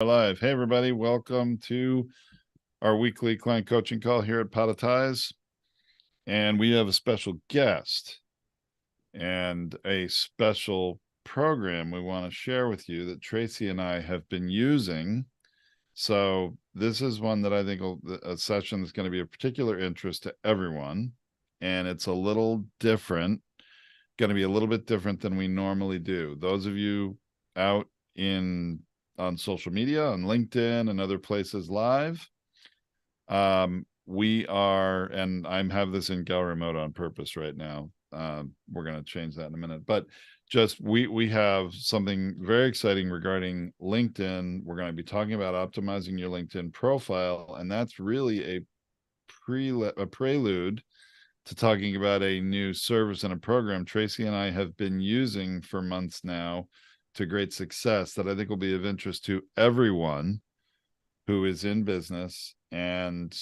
Live. Hey, everybody. Welcome to our weekly client coaching call here at Podetize. And we have a special guest and a special program we want to share with you that Tracy and I have been using. So this is one that I think a session that's going to be of particular interest to everyone. And it's a little different, going to be a little bit different than we normally do. Those of you out on social media, on LinkedIn and other places live. We are, and I'm have this in gallery mode on purpose right now. We're going to change that in a minute, but just we have something very exciting regarding LinkedIn. We're going to be talking about optimizing your LinkedIn profile, and that's really a prelude to talking about a new service and a program Tracy and I have been using for months now to great success that I think will be of interest to everyone who is in business. And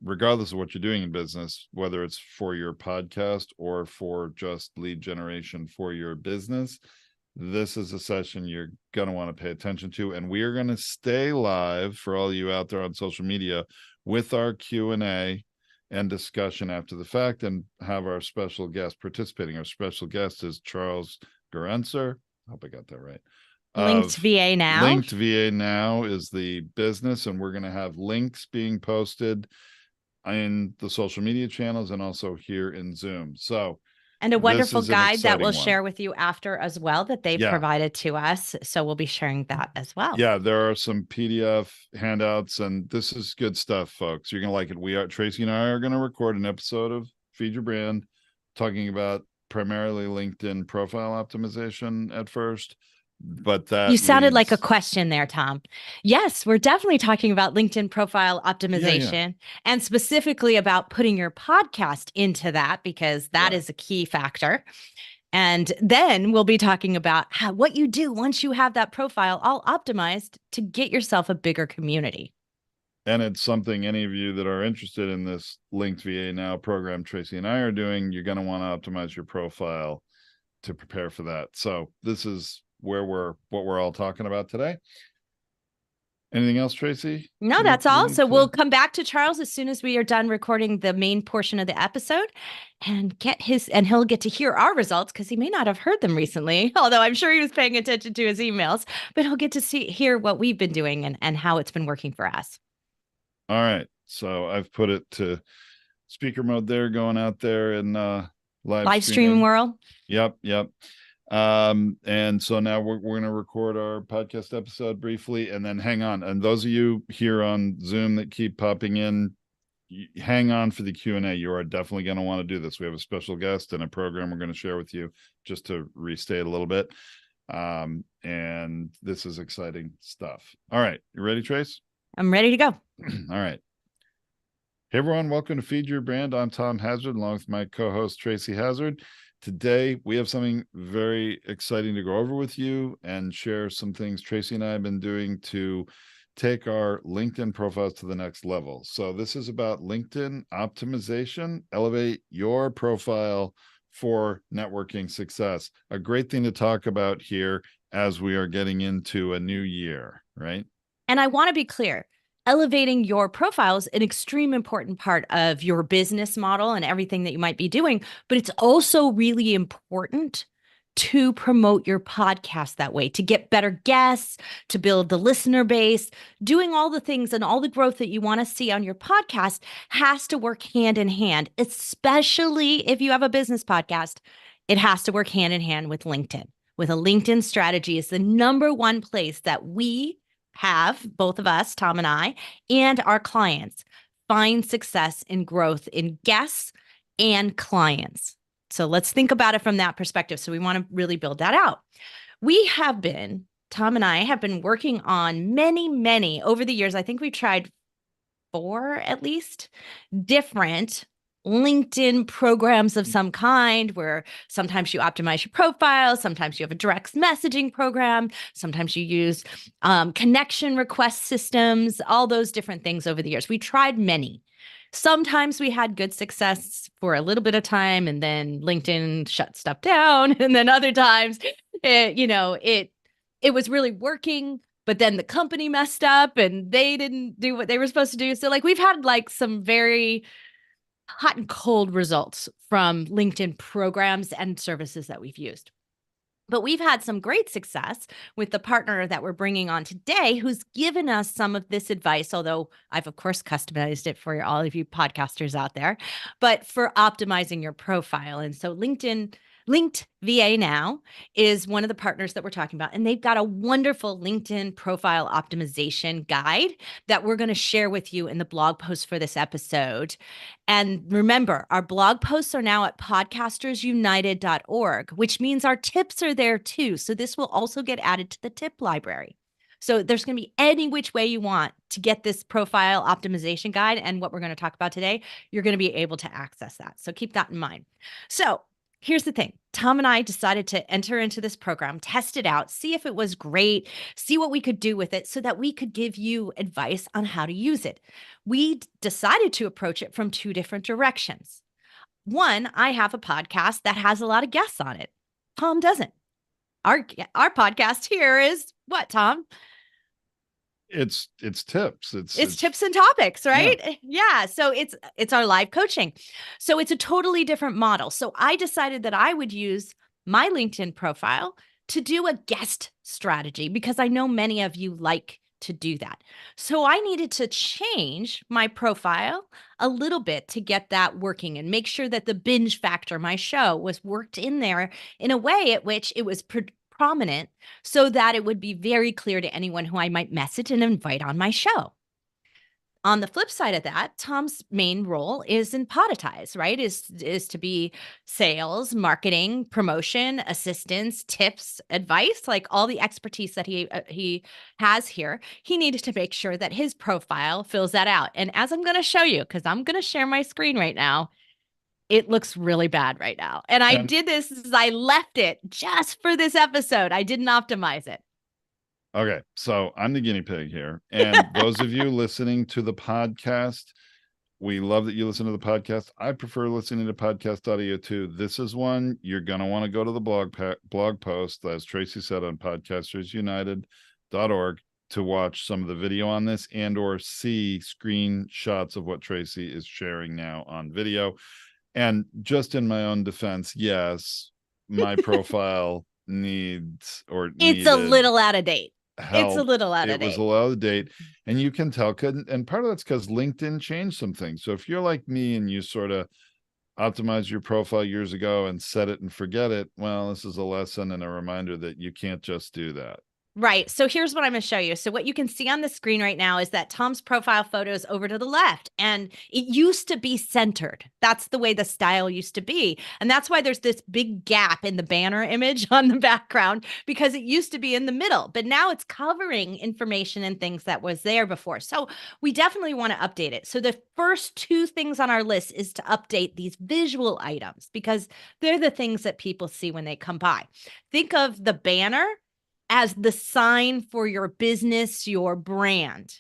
regardless of what you're doing in business, whether it's for your podcast or for just lead generation for your business, this is a session you're going to want to pay attention to. And we are going to stay live for all you out there on social media with our Q&A and discussion after the fact, and have our special guest participating. Our special guest is Charles Gerenser. I hope I got that right. Linked VA Now. Linked VA Now is the business, and we're going to have links being posted in the social media channels and also here in Zoom. So, and a wonderful guide that we'll share with you after as well that they've provided to us. So we'll be sharing that as well. Yeah, there are some PDF handouts, and this is good stuff, folks. You're going to like it. Tracy and I are going to record an episode of Feed Your Brand talking about primarily LinkedIn profile optimization at first. But that you sounded like a question there, Tom. Yes, we're definitely talking about LinkedIn profile optimization and specifically about putting your podcast into that, because that is a key factor. And then we'll be talking about what you do once you have that profile all optimized to get yourself a bigger community. And it's something any of you that are interested in this Linked VA Now program Tracy and I are doing, you're going to want to optimize your profile to prepare for that. So this is what we're all talking about today. Anything else, Tracy? No, that's all. So we'll come back to Charles as soon as we are done recording the main portion of the episode and he'll get to hear our results, because he may not have heard them recently, although I'm sure he was paying attention to his emails, but he'll get to hear what we've been doing and how it's been working for us. All right. So I've put it to speaker mode there, going out there in live streaming world. Yep. And so now we're going to record our podcast episode briefly, and then hang on. And those of you here on Zoom that keep popping in, hang on for the Q&A. You are definitely going to want to do this. We have a special guest and a program we're going to share with you, just to restate a little bit. And this is exciting stuff. All right. You ready, Trace? I'm ready to go. All right. Hey, everyone. Welcome to Feed Your Brand. I'm Tom Hazard, along with my co-host, Tracy Hazard. Today, we have something very exciting to go over with you and share some things Tracy and I have been doing to take our LinkedIn profiles to the next level. So this is about LinkedIn optimization, elevate your profile for networking success. A great thing to talk about here as we are getting into a new year, right? And I want to be clear. Elevating your profile is an extreme important part of your business model and everything that you might be doing, but it's also really important to promote your podcast that way, to get better guests, to build the listener base. Doing all the things and all the growth that you want to see on your podcast has to work hand in hand, especially if you have a business podcast. It has to work hand in hand with LinkedIn. With a LinkedIn strategy is the number one place that we have, both of us, Tom and I, and our clients, find success and growth in guests and clients. So let's think about it from that perspective. So we want to really build that out. Tom and I have been working on many over the years. I think we've tried 4 at least different LinkedIn programs of some kind, where sometimes you optimize your profile, sometimes you have a direct messaging program, sometimes you use connection request systems, all those different things over the years. We tried many. Sometimes we had good success for a little bit of time, and then LinkedIn shut stuff down. And then other times, it was really working, but then the company messed up and they didn't do what they were supposed to do. So like we've had like some very hot and cold results from LinkedIn programs and services that we've used. But we've had some great success with the partner that we're bringing on today, who's given us some of this advice, although I've, of course, customized it for all of you podcasters out there, but for optimizing your profile. And so Linked VA Now is one of the partners that we're talking about, and they've got a wonderful LinkedIn profile optimization guide that we're going to share with you in the blog post for this episode. And remember, our blog posts are now at podcastersunited.org, which means our tips are there too. So this will also get added to the tip library. So there's going to be any which way you want to get this profile optimization guide and what we're going to talk about today, you're going to be able to access that. So keep that in mind. So here's the thing. Tom and I decided to enter into this program, test it out, see if it was great, see what we could do with it so that we could give you advice on how to use it. We decided to approach it from two different directions. One, I have a podcast that has a lot of guests on it. Tom doesn't. Our podcast here is what, Tom? It's tips. It's tips and topics, right? Yeah. Yeah. So it's our live coaching. So it's a totally different model. So I decided that I would use my LinkedIn profile to do a guest strategy because I know many of you like to do that. So I needed to change my profile a little bit to get that working and make sure that the binge factor, my show, was worked in there in a way at which it was prominent so that it would be very clear to anyone who I might message and invite on my show. On the flip side of that, Tom's main role is in Podetize, right? Is to be sales, marketing, promotion, assistance, tips, advice, like all the expertise that he has here. He needed to make sure that his profile fills that out. And as I'm going to show you, because I'm going to share my screen right now, it looks really bad right now. And I did this as I left it just for this episode. I didn't optimize it. Okay, so I'm the guinea pig here. And those of you listening to the podcast, we love that you listen to the podcast. I prefer listening to podcast audio too. This is one you're going to want to go to the blog post, as Tracy said, on podcastersunited.org to watch some of the video on this and or see screenshots of what Tracy is sharing now on video. And just in my own defense, yes, my profile needs it's a little out of date. Help. It's a little out of date. It was a little out of date. And you can tell, and part of that's because LinkedIn changed some things. So if you're like me and you sort of optimized your profile years ago and set it and forget it, well, this is a lesson and a reminder that you can't just do that. Right. So here's what I'm going to show you. So what you can see on the screen right now is that Tom's profile photo is over to the left, and it used to be centered. That's the way the style used to be. And that's why there's this big gap in the banner image on the background, because it used to be in the middle, but now it's covering information and things that was there before. So we definitely want to update it. So the first two things on our list is to update these visual items because they're the things that people see when they come by. Think of the banner as the sign for your business, your brand.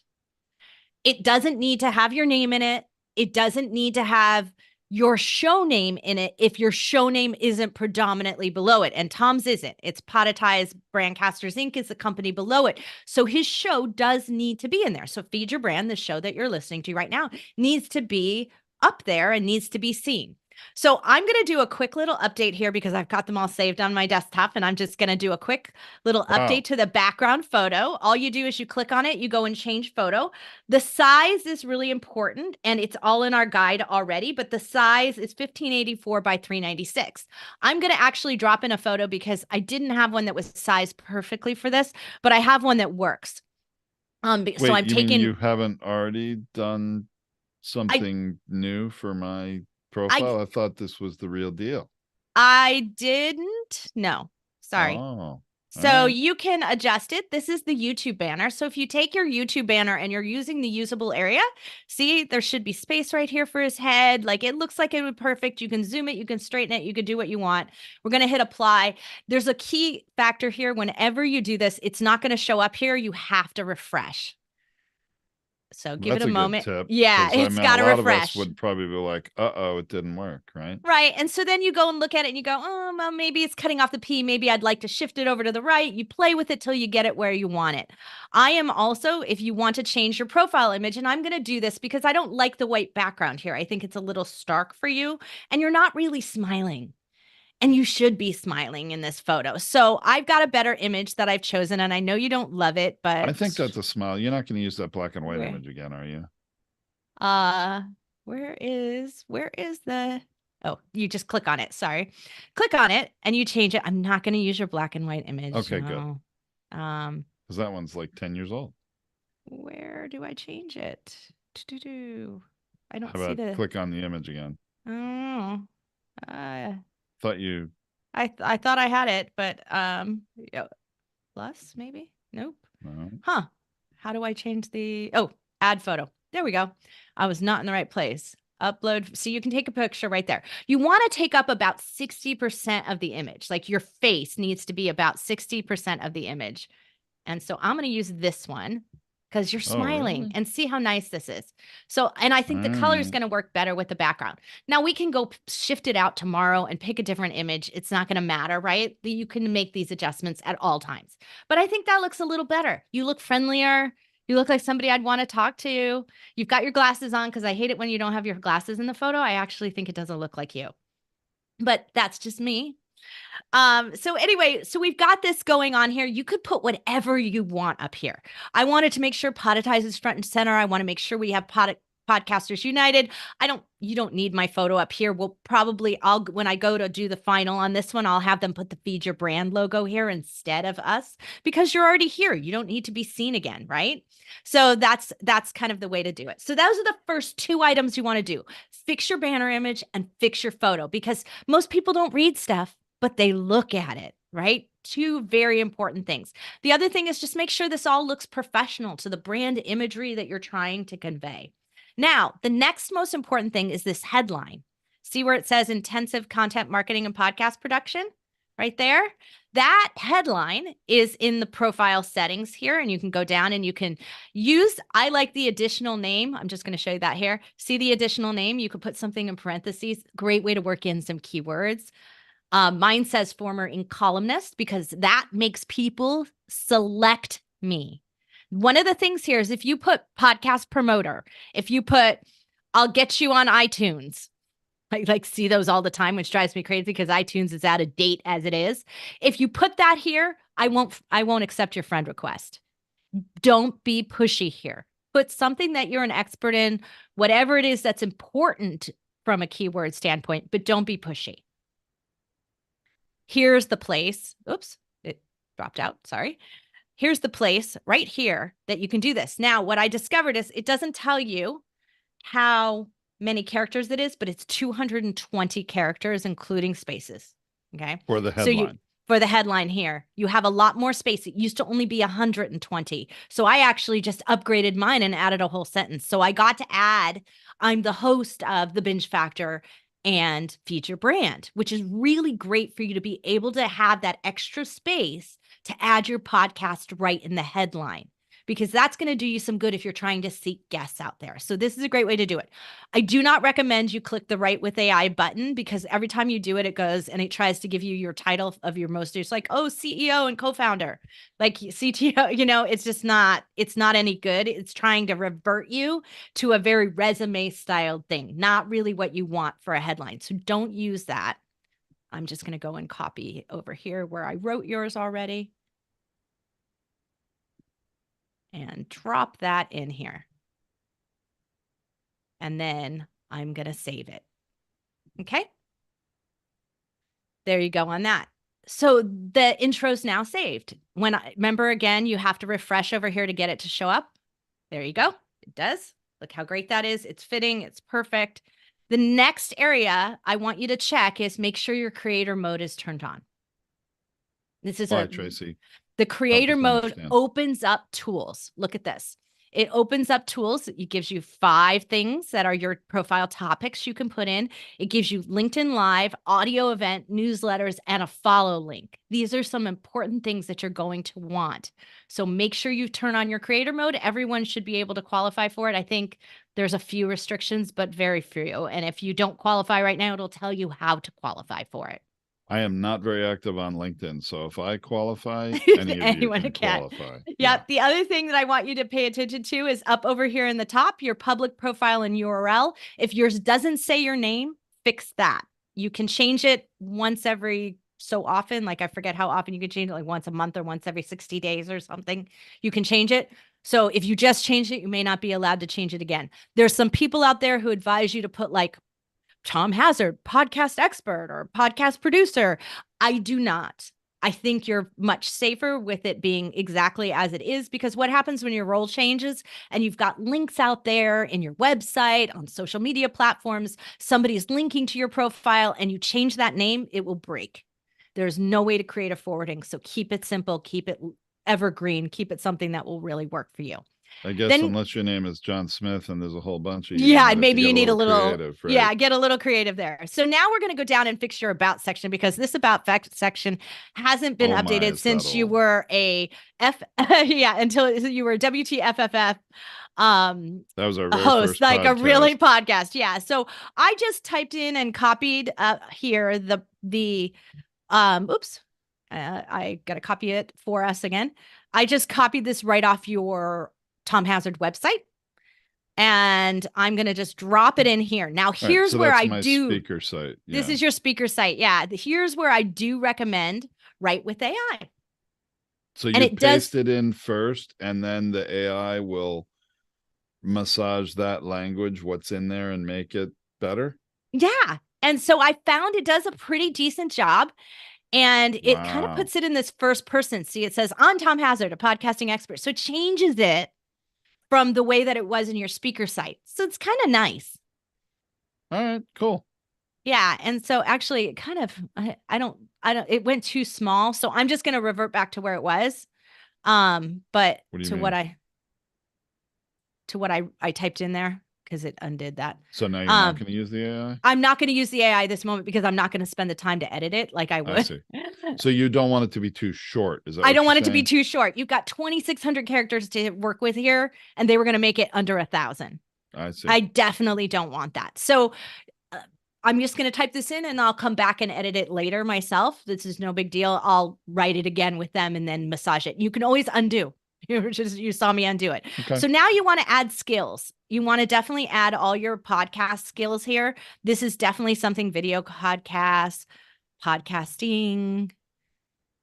It doesn't need to have your name in it. It doesn't need to have your show name in it if your show name isn't predominantly below it. And Tom's isn't. It's Podetize Brandcasters Inc. is the company below it. So his show does need to be in there. So Feed Your Brand, the show that you're listening to right now, needs to be up there and needs to be seen. So I'm going to do a quick little update here because I've got them all saved on my desktop, and I'm just going to do a quick little update to the background photo. All you do is you click on it, you go and change photo. The size is really important, and it's all in our guide already, but the size is 1584 by 396. I'm going to actually drop in a photo because I didn't have one that was sized perfectly for this, but I have one that works. Wait, so I'm taking. You haven't already done something new for my profile? I thought this was the real deal. I didn't. No, sorry. Oh, so you can adjust it. This is the YouTube banner. So if you take your YouTube banner and you're using the usable area, see, there should be space right here for his head. Like it looks like it would be perfect. You can zoom it, you can straighten it, you can do what you want. We're going to hit apply. There's a key factor here. Whenever you do this, it's not going to show up here. You have to refresh. So give it That's a a good moment. tip. Yeah, 'Cause I it's mean, got a to lot of us refresh. would probably be like, uh-oh, it didn't work, right? Right. And so then you go and look at it and you go, oh, well, maybe it's cutting off the P. Maybe I'd like to shift it over to the right. You play with it till you get it where you want it. I am also, if you want to change your profile image, and I'm going to do this because I don't like the white background here. I think it's a little stark for you and you're not really smiling. And you should be smiling in this photo. So I've got a better image that I've chosen, and I know you don't love it, but I think that's a smile. You're not going to use that black and white where, image again, are you? uh, where is the, oh, you just click on it. Sorry. Click on it and you change it. I'm not going to use your black and white image. Okay, good. No. Because that one's like 10 years old. Where do I change it? Do I don't How see about the, click on the image again? oh, uh, Thought you, I thought I had it, but, yeah, plus maybe? Nope. no. Huh. How do I change the, oh, add photo. There we go. I was not in the right place. Upload. So you can take a picture right there. You want to take up about 60% of the image. Like your face needs to be about 60% of the image. And so I'm going to use this one because you're Oh, smiling really? and see how nice this is. So, and I think the color is Alright. going to work better with the background. Now we can go shift it out tomorrow and pick a different image. It's not going to matter, right? You can make these adjustments at all times. But I think that looks a little better. You look friendlier. You look like somebody I'd want to talk to. You've got your glasses on because I hate it when you don't have your glasses in the photo. I actually think it doesn't look like you. But that's just me. So anyway, so we've got this going on here. You could put whatever you want up here. I wanted to make sure Podetize is front and center. I want to make sure we have Podcasters United. You don't need my photo up here. When I go to do the final on this one, I'll have them put the Feed Your Brand logo here instead of us because you're already here. You don't need to be seen again, right? So that's kind of the way to do it. So those are the first two items you want to do. Fix your banner image and fix your photo because most people don't read stuff, but they look at it, right? Two very important things. The other thing is just make sure this all looks professional to the brand imagery that you're trying to convey. Now, the next most important thing is this headline. See where it says intensive content marketing and podcast production right there? That headline is in the profile settings here, and you can go down and you can use, I like the additional name. I'm just going to show you that here. See the additional name? You could put something in parentheses. Great way to work in some keywords. Mine says former columnist because that makes people select me. One of the things here is if you put podcast promoter, if you put, I'll get you on iTunes. I like see those all the time, which drives me crazy because iTunes is out of date as it is. If you put that here, I won't accept your friend request. Don't be pushy here. Put something that you're an expert in, whatever it is that's important from a keyword standpoint, but don't be pushy. Here's the place. Oops, it dropped out. Sorry. Here's the place right here that you can do this. Now, what I discovered is it doesn't tell you how many characters it is, but it's 220 characters, including spaces. Okay. For the headline. For the headline here, you have a lot more space. It used to only be 120. So I actually just upgraded mine and added a whole sentence. So I got to add, I'm the host of The Binge Factor and Feed Your Brand, which is really great for you to be able to have that extra space to add your podcast right in the headline, because that's going to do you some good if you're trying to seek guests out there. So this is a great way to do it. I do not recommend you click the Write with AI button because every time you do it, it goes and it tries to give you your title of your most, it's like, oh, CEO and co-founder, like CTO, it's not any good. It's trying to revert you to a very resume styled thing, not really what you want for a headline. So don't use that. I'm just going to go and copy over here where I wrote yours already. And drop that in here. And then I'm going to save it. Okay. There you go on that. So the intro's now saved. Remember again, you have to refresh over here to get it to show up. There you go. It does. Look how great that is. It's fitting. It's perfect. The next area I want you to check is make sure your creator mode is turned on. This is Why, Tracy? The creator mode understand. opens up tools. Look at this. It opens up tools. It gives you 5 things that are your profile topics you can put in. It gives you LinkedIn Live, audio event, newsletters, and a follow link. These are some important things that you're going to want. So make sure you turn on your creator mode. Everyone should be able to qualify for it. I think there's a few restrictions, but very few. And if you don't qualify right now, it'll tell you how to qualify for it. I am not very active on LinkedIn, so if I qualify, any of you Anyone can can. qualify. Yep. The other thing that I want you to pay attention to is up over here in the top, your public profile and URL. If yours doesn't say your name, fix that. You can change it once every so often. Like I forget how often you can change it, like once a month or once every 60 days or something. You can change it. So if you just changed it, you may not be allowed to change it again. There's some people out there who advise you to put like Tom Hazard, podcast expert or podcast producer. I do not. I think you're much safer with it being exactly as it is, because what happens when your role changes and you've got links out there in your website, on social media platforms, somebody's linking to your profile and you change that name, it will break. There's no way to create a forwarding. So keep it simple, keep it evergreen, keep it something that will really work for you. I guess Then, unless your name is John Smith and there's a whole bunch of you, yeah, might have to maybe get you need a little creative, right? yeah, get a little creative there. So now we're going to go down and fix your about section, because this about section hasn't been Oh my, updated is since that you old. were a yeah, until you were WTFFF That was our a very host, first like a podcast. really podcast. Yeah. So I just typed in and copied here the oops. I got to copy it for us again. I just copied this right off your Tom Hazard website. And I'm going to just drop it in here. Now, All right, here's so where that's I my do. speaker site. This Yeah. is your speaker site. Yeah. Here's where I do recommend Write with AI. So And you it does. paste it in first, and then the AI will massage that language, what's in there, and make it better. Yeah. And so I found it does a pretty decent job. And it kind of Wow. puts it in this first person. See, it says, I'm Tom Hazard, a podcasting expert. So it changes it from the way that it was in your speaker site. So it's kind of nice. All right, cool. Yeah. And so actually it kind of, I don't, it went too small. So I'm just going to revert back to where it was. But What do you to mean? what I typed in there, because it undid that. So now you're not going to use the AI? I'm not going to use the AI this moment because I'm not going to spend the time to edit it like I would. I see. So you don't want it to be too short. Is that I what don't you're want it to be saying? too short. You've got 2,600 characters to work with here, and they were going to make it under 1,000. I see. I definitely don't want that. So I'm just going to type this in and I'll come back and edit it later myself. This is no big deal. I'll write it again with them and then massage it. You can always undo. You saw me undo it. Okay. So now you want to add skills. You want to definitely add all your podcast skills here. This is definitely something: video podcasts, podcasting.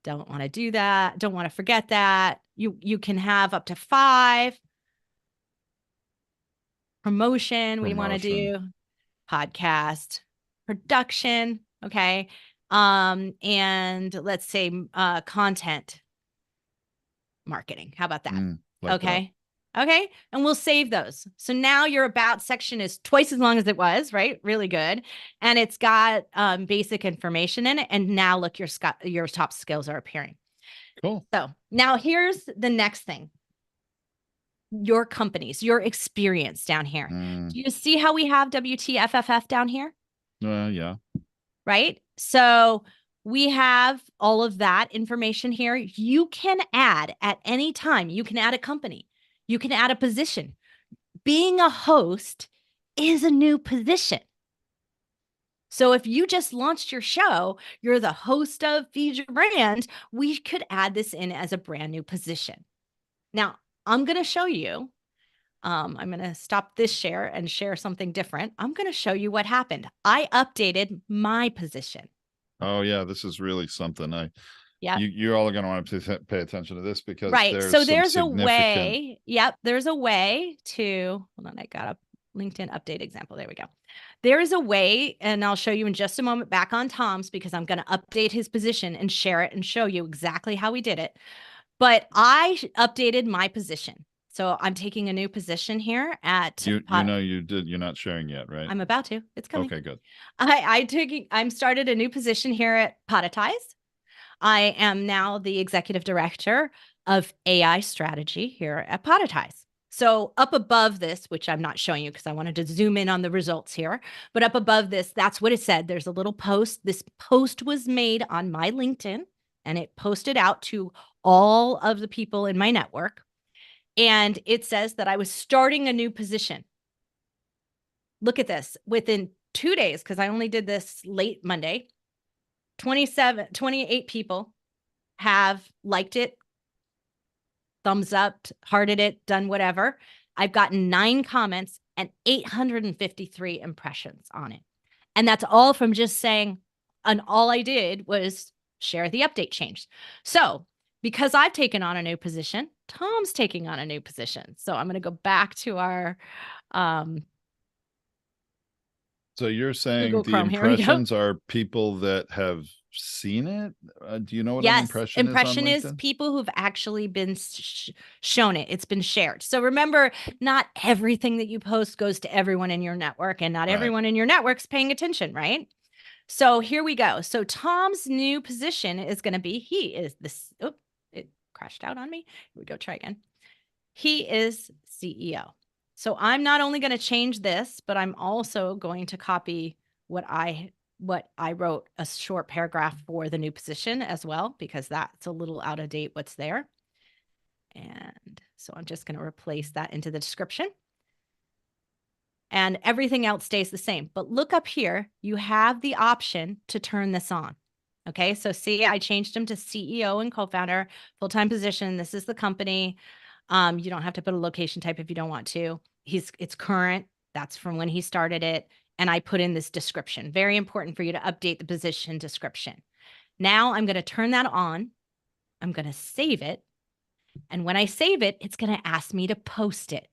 Don't want to do that. Don't want to forget that. You can have up to 5. Promotion, we want to do podcast production. Okay. And let's say content marketing. How about that? Like okay. That. Okay. And we'll save those. So now your about section is twice as long as it was, right? Really good. And it's got basic information in it. And now look, your top skills are appearing. Cool. So now here's the next thing. Your companies, your experience down here. Do you see how we have WTFFF down here? Yeah. Right. So we have all of that information here. You can add at any time. You can add a company. You can add a position. Being a host is a new position. So if you just launched your show, you're the host of Feed Your Brand, we could add this in as a brand new position. Now, I'm going to show you. I'm going to stop this share and share something different. I'm going to show you what happened. I updated my position. Oh yeah, this is really something. Yeah. You're all going to want to pay attention to this, because right. So there's a way. Yep. There's a way to, hold on. I got a LinkedIn update example. There we go. There is a way, and I'll show you in just a moment back on Tom's, because I'm going to update his position and share it and show you exactly how we did it. But I updated my position. So I'm taking a new position here at you know you did. You're not sharing yet, right? I'm about to. It's coming. Okay, good. I'm started a new position here at Podetize. I am now the executive director of AI strategy here at Podetize. So up above this, which I'm not showing you because I wanted to zoom in on the results here, but up above this, that's what it said. There's a little post. This post was made on my LinkedIn and it posted out to all of the people in my network. And it says that I was starting a new position. Look at this. Within 2 days, because I only did this late Monday, 28 people have liked it, thumbs up, hearted it, done whatever. I've gotten 9 comments and 853 impressions on it. And that's all from just saying, and all I did was share the update change. So because I've taken on a new position, Tom's taking on a new position. So I'm going to go back to our So you're saying Google the Chrome here. Yep. impressions are people that have seen it? Do you know what an Yes, impression is on impression is LinkedIn? people who've actually been shown it. It's been shared. So remember, not everything that you post goes to everyone in your network, and not Right. everyone in your network's paying attention, right? So here we go. So Tom's new position is going to be, he is this, oh, it crashed out on me. Here we go, try again. He is CEO. So I'm not only going to change this, but I'm also going to copy what I wrote, a short paragraph for the new position as well, because that's a little out of date what's there. And so I'm just going to replace that into the description. And everything else stays the same. But look up here, you have the option to turn this on. Okay, so see, I changed him to CEO and co-founder, full-time position. This is the company. You don't have to put a location type if you don't want to. It's current. That's from when he started it. And I put in this description. Very important for you to update the position description. Now I'm going to turn that on. I'm going to save it. And when I save it, it's going to ask me to post it.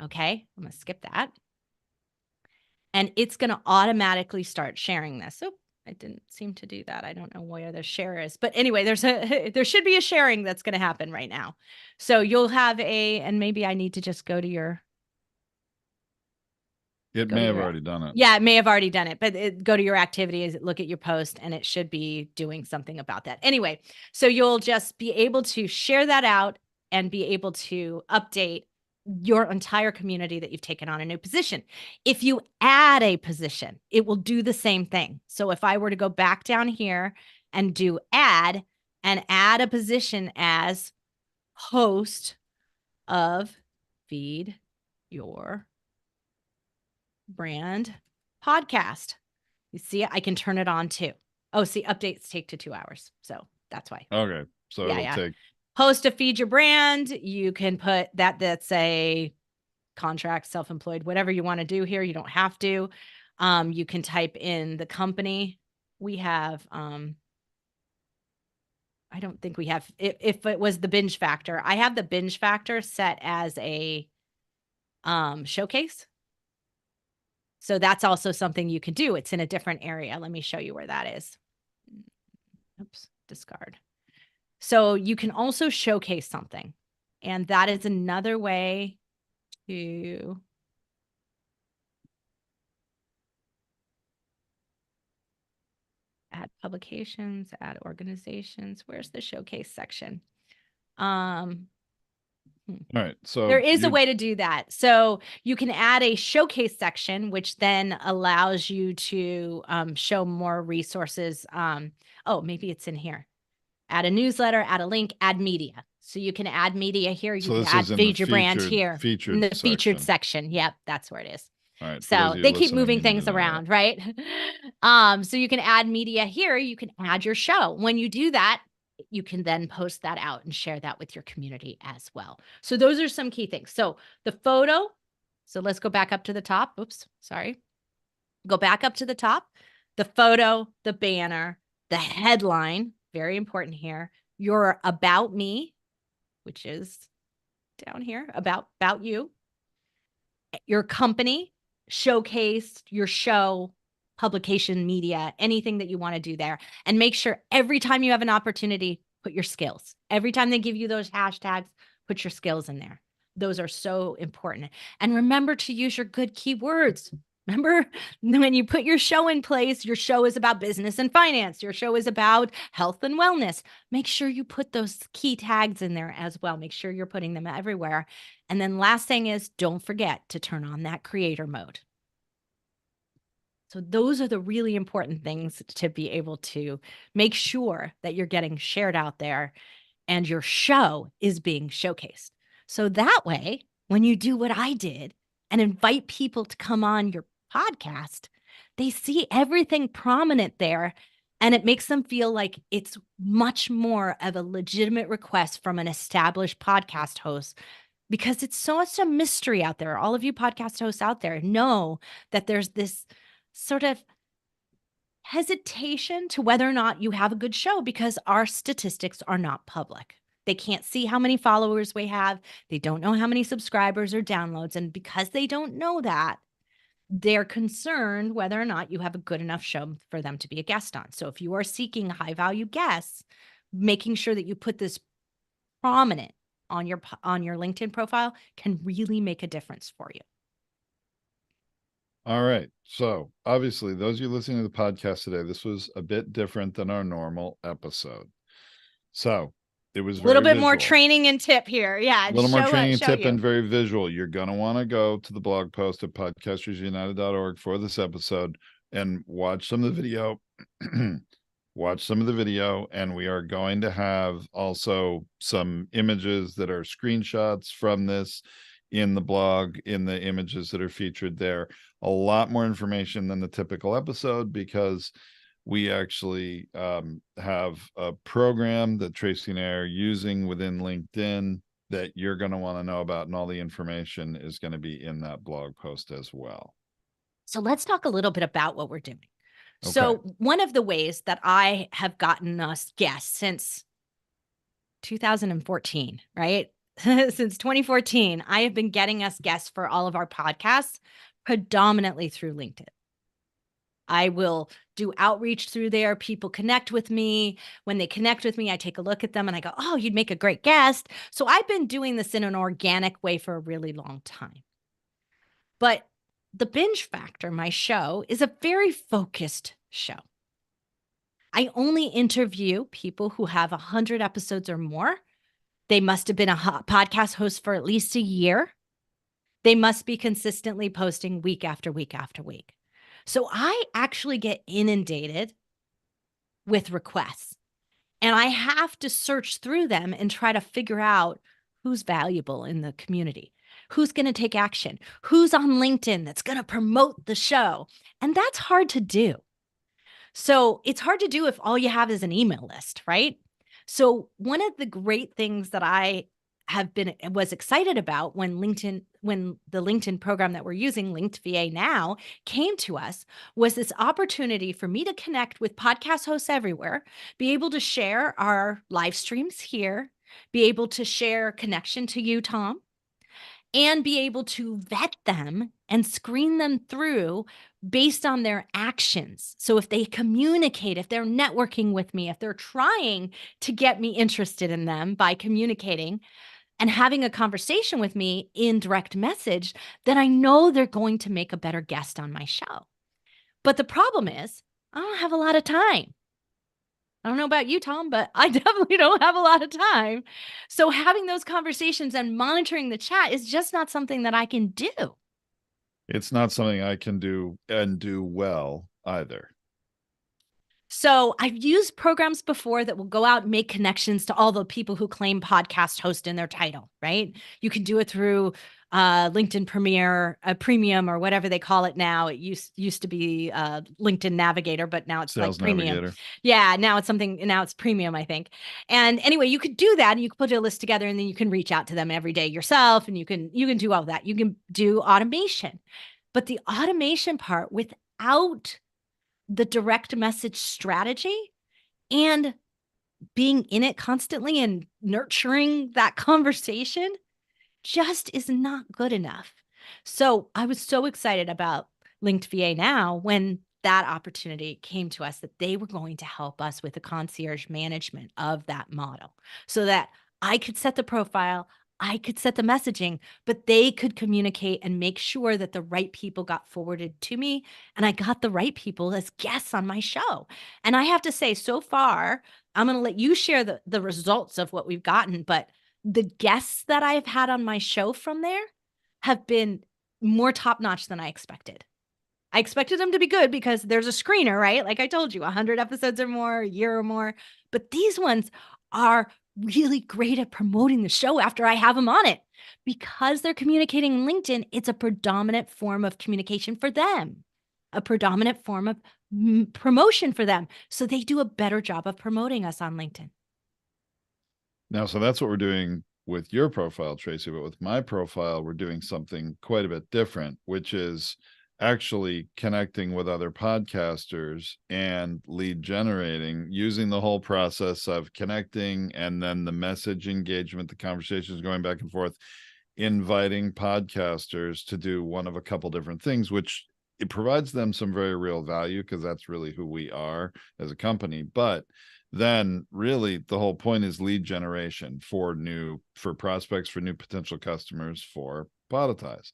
Okay, I'm going to skip that. And it's going to automatically start sharing this. Oh, I didn't seem to do that. I don't know where the share is. But anyway, there should be a sharing that's going to happen right now. So you'll have and maybe I need to just go to your. It may have already done it. Yeah, it may have already done it, but go to your activities, look at your post, and it should be doing something about that. Anyway, so you'll just be able to share that out and be able to update your entire community that you've taken on a new position. If you add a position, it will do the same thing. So if I were to go back down here and do add and add a position as host of Feed Your Brand podcast, you see, I can turn it on too. Oh, see, updates take to 2 hours. So that's why. Okay. So it'll take. Host to Feed Your Brand. You can put that's a contract, self-employed, whatever you want to do here. You don't have to. You can type in the company. We have, I don't think we have, if it was the binge factor, I have the binge factor set as a showcase. So that's also something you can do. It's in a different area. Let me show you where that is. Oops, discard. So you can also showcase something. And that is another way to add publications, add organizations. Where's the showcase section? All right. So there is a way to do that. So you can add a showcase section, which then allows you to show more resources. Oh, maybe it's in here. Add a newsletter, add a link, add media. So you can add media here. You can add Feed Your Brand here in the featured section. Yep, that's where it is. All right. So they keep moving things around, right? So you can add media here. You can add your show. When you do that, you can then post that out and share that with your community as well. So those are some key things. So the photo. So let's go back up to the top. Oops, sorry. Go back up to the top. The photo, the banner, the headline. Very important here. Your about me, which is down here, about you. Your company, showcase, your show, publication, media, anything that you want to do there. And make sure every time you have an opportunity, put your skills. Every time they give you those hashtags, put your skills in there. Those are so important. And remember to use your good keywords. Remember, when you put your show in place, your show is about business and finance. Your show is about health and wellness. Make sure you put those key tags in there as well. Make sure you're putting them everywhere. And then last thing is, don't forget to turn on that creator mode. So those are the really important things to be able to make sure that you're getting shared out there and your show is being showcased. So that way, when you do what I did and invite people to come on your podcast, they see everything prominent there, and it makes them feel like it's much more of a legitimate request from an established podcast host, because it's so much a mystery out there. All of you podcast hosts out there know that there's this sort of hesitation to whether or not you have a good show because our statistics are not public. They can't see how many followers we have. They don't know how many subscribers or downloads. And because they don't know that, they're concerned whether or not you have a good enough show for them to be a guest on. So if you are seeking high value guests, making sure that you put this prominent on your LinkedIn profile can really make a difference for you. All right. So obviously, those of you listening to the podcast today, this was a bit different than our normal episode. So it was a little bit visual. more training and tip here. Yeah. A little more training and tip and very visual. You're going to want to go to the blog post at podcastersunited.org for this episode and watch some of the video. Watch some of the video, and we are going to have also some images that are screenshots from this in the blog, in the images that are featured there. A lot more information than the typical episode, because we actually have a program that Tracy and I are using within LinkedIn that you're going to want to know about, and all the information is going to be in that blog post as well. So let's talk a little bit about what we're doing. Okay. So one of the ways that I have gotten us guests since 2014, right? Since 2014, I have been getting us guests for all of our podcasts predominantly through LinkedIn. I will do outreach through there. People connect with me. When they connect with me, I take a look at them and I go, oh, you'd make a great guest. So I've been doing this in an organic way for a really long time. But the Binge Factor, my show, is a very focused show. I only interview people who have 100 episodes or more. They must have been a podcast host for at least a year. They must be consistently posting week after week after week. So I actually get inundated with requests, and I have to search through them and try to figure out who's valuable in the community, who's going to take action, who's on LinkedIn that's going to promote the show. And that's hard to do. So it's hard to do if all you have is an email list, right? So one of the great things that I was excited about when the LinkedIn program that we're using, Linked VA Now, came to us, was this opportunity for me to connect with podcast hosts everywhere, be able to share our live streams here, be able to share connection to you, Tom, and be able to vet them and screen them through based on their actions. So if they communicate, if they're networking with me, if they're trying to get me interested in them by communicating and having a conversation with me in direct message, then I know they're going to make a better guest on my show. But the problem is, I don't have a lot of time. I don't know about you, Tom, but I definitely don't have a lot of time. So having those conversations and monitoring the chat is just not something that I can do. It's not something I can do and do well either. So I've used programs before that will go out and make connections to all the people who claim podcast host in their title, right? You can do it through LinkedIn Premium or whatever they call it now. It used to be LinkedIn Navigator, but now it's Sales like Premium. Navigator. Yeah, now it's Premium, I think. And anyway, you could do that, and you could put a list together, and then you can reach out to them every day yourself, and you can do all that. You can do automation, but the automation part without the direct message strategy and being in it constantly and nurturing that conversation just is not good enough. So I was so excited about Linked VA Now when that opportunity came to us, that they were going to help us with the concierge management of that model so that I could set the profile, I could set the messaging, but they could communicate and make sure that the right people got forwarded to me. And I got the right people as guests on my show. And I have to say, so far, I'm going to let you share the results of what we've gotten. But the guests that I've had on my show from there have been more top notch than I expected. I expected them to be good because there's a screener, right? Like I told you, 100 episodes or more, a year or more. But these ones are really great at promoting the show after I have them on it. Because they're communicating in LinkedIn, it's a predominant form of communication for them, a predominant form of promotion for them. So they do a better job of promoting us on LinkedIn. Now, so that's what we're doing with your profile, Tracy, but with my profile, we're doing something quite a bit different, which is actually connecting with other podcasters and lead generating using the whole process of connecting and then the message engagement, the conversations going back and forth, inviting podcasters to do one of a couple different things, which it provides them some very real value because that's really who we are as a company. But then really the whole point is lead generation for prospects, for new potential customers for Podetize.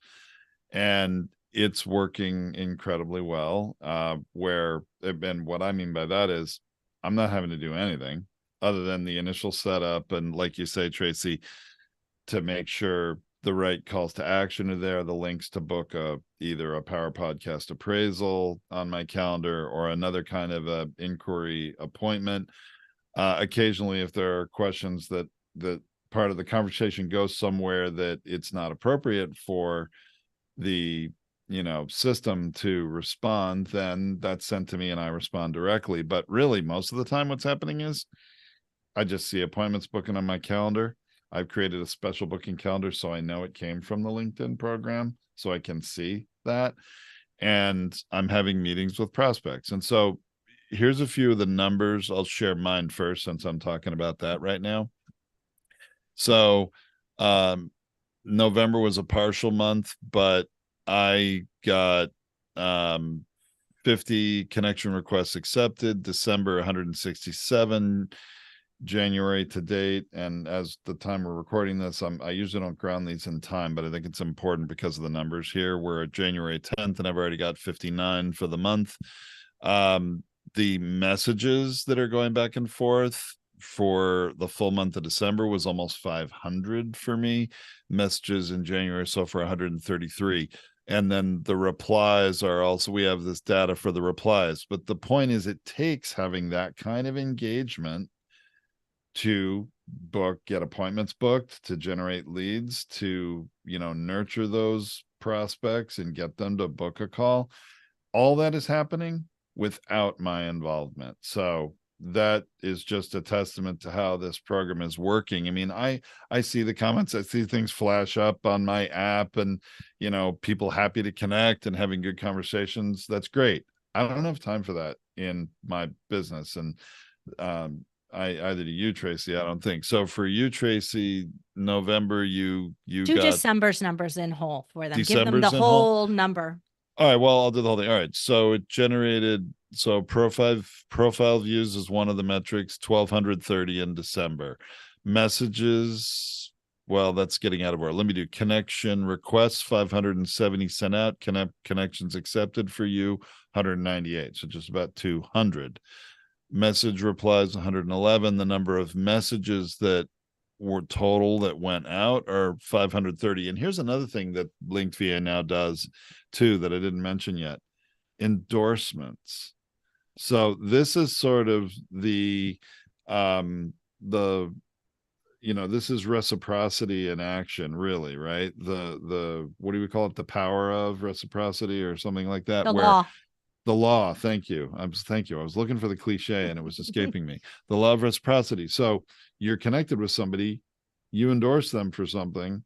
And it's working incredibly well. And what I mean by that is I'm not having to do anything other than the initial setup. And like you say, Tracy, to make sure the right calls to action are there, the links to book either a Power Podcast appraisal on my calendar or another kind of a inquiry appointment. Occasionally, if there are questions that part of the conversation goes somewhere that it's not appropriate for the system to respond, then that's sent to me and I respond directly. But really, most of the time what's happening is I just see appointments booking on my calendar. I've created a special booking calendar so I know it came from the LinkedIn program, so I can see that. And I'm having meetings with prospects. And so here's a few of the numbers. I'll share mine first since I'm talking about that right now. So November was a partial month, but I got 50 connection requests accepted. December 167. January to date, and as the time we're recording this, I usually don't ground these in time, but I think it's important because of the numbers here. We're at January 10th, and I've already got 59 for the month. The messages that are going back and forth for the full month of December was almost 500 for me. Messages in January so far 133. And then the replies are also, we have this data for the replies. But the point is, it takes having that kind of engagement to get appointments booked, to generate leads, to nurture those prospects and get them to book a call. All that is happening without my involvement. So that is just a testament to how this program is working. I mean, I see the comments, I see things flash up on my app, and people happy to connect and having good conversations. That's great. I don't have time for that in my business. And either to you, Tracy, I don't think so. For you, Tracy, November, you Do got December's numbers in whole for them. Give them December's the in whole whole number. All right, well, I'll do the whole thing. All right, so it generated, so profile views is one of the metrics, 1,230 in December. Messages, well, that's getting out of order. Let me do connection requests, 570 sent out. Connections accepted for you, 198, so just about 200. Message replies, 111. The number of messages that were total that went out are 530. And here's another thing that LinkVA now does too that I didn't mention yet: endorsements. So this is sort of the this is reciprocity in action, really, right? The what do we call it? The power of reciprocity or something like that. The law. The law. Thank you. I was looking for the cliche and it was escaping me. The law of reciprocity. So you're connected with somebody, you endorse them for something,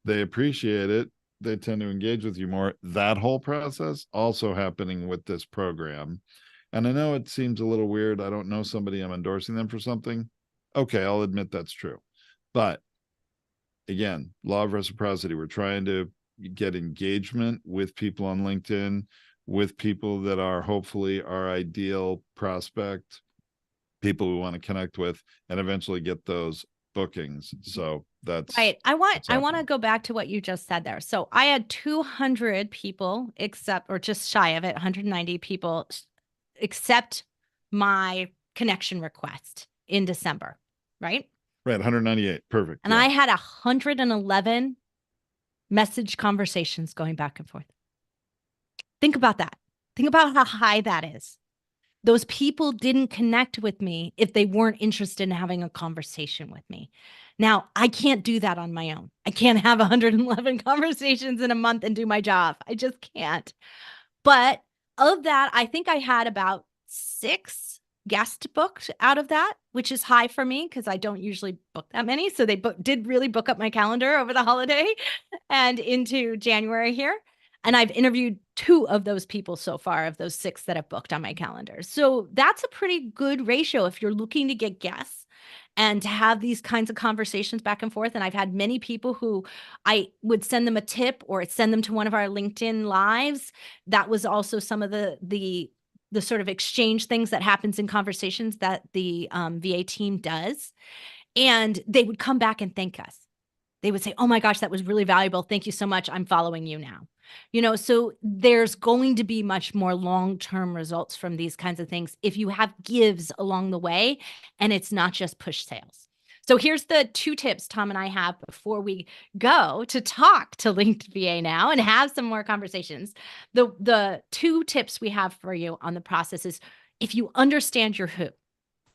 they appreciate it, they tend to engage with you more. That whole process also happening with this program. And I know it seems a little weird. I don't know somebody, I'm endorsing them for something. Okay, I'll admit that's true. But again, law of reciprocity. We're trying to get engagement with people on LinkedIn, with people that are hopefully our ideal prospect, people we want to connect with, and eventually get those bookings. So That's Right. I want to happening. go back to what you just said there. So I had 200 people accept, or just shy of it, 190 people accept my connection request in December, right? Right. 198. Perfect. And Yeah. I had 111 message conversations going back and forth. Think about that. Think about how high that is. Those people didn't connect with me if they weren't interested in having a conversation with me. Now, I can't do that on my own. I can't have 111 conversations in a month and do my job. I just can't. But of that, I think I had about 6 guests booked out of that, which is high for me because I don't usually book that many. So they did really book up my calendar over the holiday and into January here. And I've interviewed 2 of those people so far, of those 6 that I've booked on my calendar. So that's a pretty good ratio if you're looking to get guests and to have these kinds of conversations back and forth. And I've had many people who I would send them a tip or send them to one of our LinkedIn lives. That was also some of the sort of exchange things that happens in conversations that the VA team does. And they would come back and thank us. They would say, "Oh my gosh, that was really valuable. Thank you so much. I'm following you now." So there's going to be much more long-term results from these kinds of things if you have gives along the way and it's not just push sales. So here's the 2 tips Tom and I have before we go to talk to Linked VA now and have some more conversations. The 2 tips we have for you on the process is, if you understand your who.